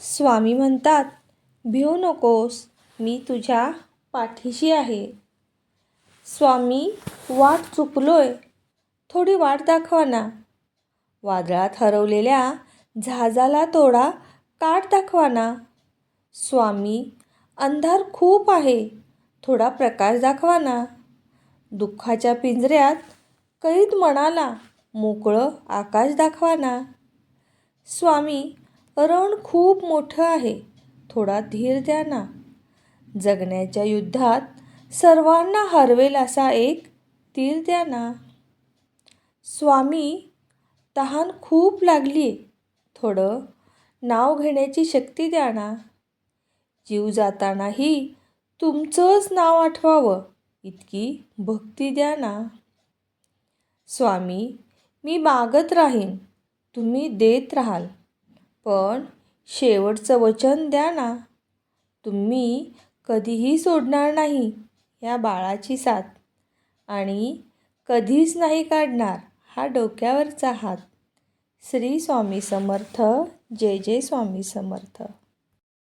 स्वामी म्हणतात, भिवू नकोस, मी तुझ्या पाठीशी आहे. स्वामी, वाट चुकलोय, थोडी वाट दाखवा ना. वादळात हरवलेल्या जहाजाला थोडा काठ दाखवा ना. स्वामी, अंधार खूप आहे, थोडा प्रकाश दाखवा ना. दुःखाच्या पिंजऱ्यात कैद मनाला मोकळं आकाश दाखवा ना. स्वामी, रण खूप मोठं आहे, थोडा धीर द्या ना. जगण्याच्या युद्धात सर्वांना हरवेल असा एक तीर द्या ना. स्वामी, तहान खूप लागली, थोडं नाव घेण्याची शक्ती द्या ना. जीव जातानाही तुमचंच नाव आठवावं इतकी भक्ती द्या ना. स्वामी, मी मागत राहीन, तुम्ही देत राहाल, पण शेवटचं वचन द्या ना. तुम्ही कधीही सोडणार नाही या बाळाची साथ आणि कधीच नाही काढणार हा डोक्यावरचा हात. श्री स्वामी समर्थ. जय जय स्वामी समर्थ.